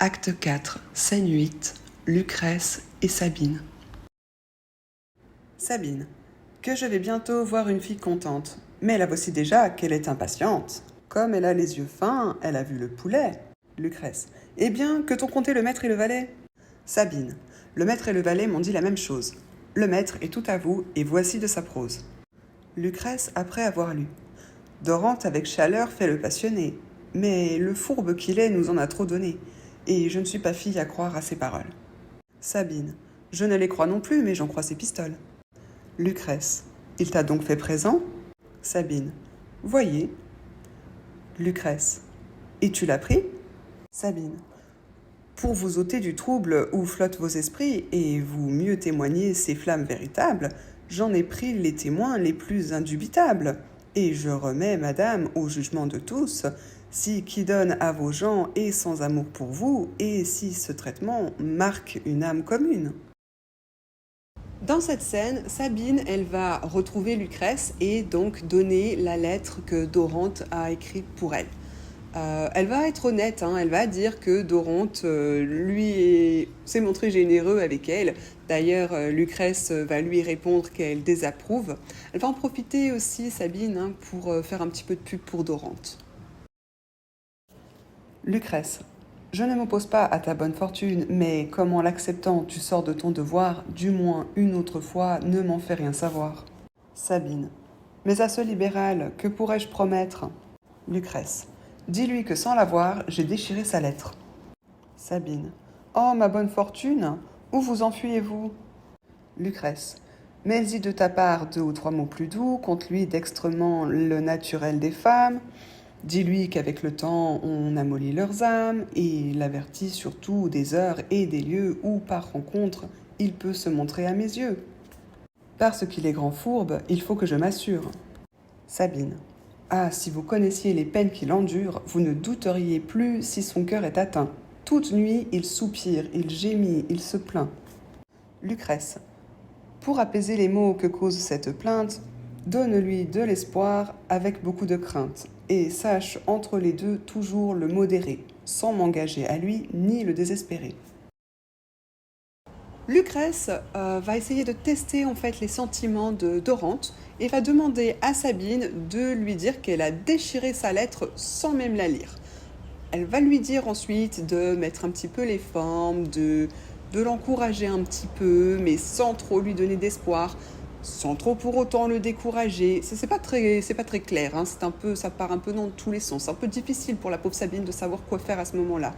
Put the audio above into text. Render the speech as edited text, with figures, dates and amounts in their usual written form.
Acte 4, scène 8, Lucrèce et Sabine. Sabine. Que je vais bientôt voir une fille contente. Mais la voici déjà qu'elle est impatiente. Comme elle a les yeux fins, elle a vu le poulet. Lucrèce. Eh bien, que t'ont conté le maître et le valet? Sabine. Le maître et le valet m'ont dit la même chose. Le maître est tout à vous, et voici de sa prose. Lucrèce après avoir lu. Dorante avec chaleur fait le passionné. Mais le fourbe qu'il est nous en a trop donné. Et je ne suis pas fille à croire à ses paroles. Sabine. Je ne les crois non plus, mais j'en crois ses pistoles. Lucrèce. Il t'a donc fait présent? Sabine. Voyez. Lucrèce. Et tu l'as pris? Sabine. Pour vous ôter du trouble où flottent vos esprits et vous mieux témoigner ces flammes véritables, j'en ai pris les témoins les plus indubitables. Et je remets, madame, au jugement de tous, si qui donne à vos gens est sans amour pour vous, et si ce traitement marque une âme commune. Dans cette scène, Sabine, elle va retrouver Lucrèce et donc donner la lettre que Dorante a écrite pour elle. Elle va être honnête, elle va dire que Dorante s'est montré généreux avec elle. D'ailleurs, Lucrèce va lui répondre qu'elle désapprouve. Elle va en profiter aussi, Sabine, pour faire un petit peu de pub pour Dorante. Lucrèce. Je ne m'oppose pas à ta bonne fortune, mais comme en l'acceptant tu sors de ton devoir, du moins une autre fois, ne m'en fais rien savoir. Sabine. Mais à ce libéral, que pourrais-je promettre? Lucrèce. Dis-lui que sans l'avoir, j'ai déchiré sa lettre. Sabine. Oh, ma bonne fortune, où vous enfuyez-vous? Lucrèce. Mets-y de ta part 2 ou 3 mots plus doux, conte-lui dextrement le naturel des femmes. Dis-lui qu'avec le temps, on amollit leurs âmes, et l'avertis surtout des heures et des lieux où, par rencontre, il peut se montrer à mes yeux. Parce qu'il est grand fourbe, il faut que je m'assure. Sabine. Ah, si vous connaissiez les peines qu'il endure, vous ne douteriez plus si son cœur est atteint. Toute nuit, il soupire, il gémit, il se plaint. Lucrèce. Pour apaiser les maux que cause cette plainte, donne-lui de l'espoir avec beaucoup de crainte, et sache entre les deux toujours le modérer, sans m'engager à lui ni le désespérer. Lucrèce va essayer de tester en fait les sentiments de Dorante et va demander à Sabine de lui dire qu'elle a déchiré sa lettre sans même la lire. Elle va lui dire ensuite de mettre un petit peu les formes, de l'encourager un petit peu, mais sans trop lui donner d'espoir, sans trop pour autant le décourager. C'est pas très clair, ça part un peu dans tous les sens. C'est un peu difficile pour la pauvre Sabine de savoir quoi faire à ce moment-là.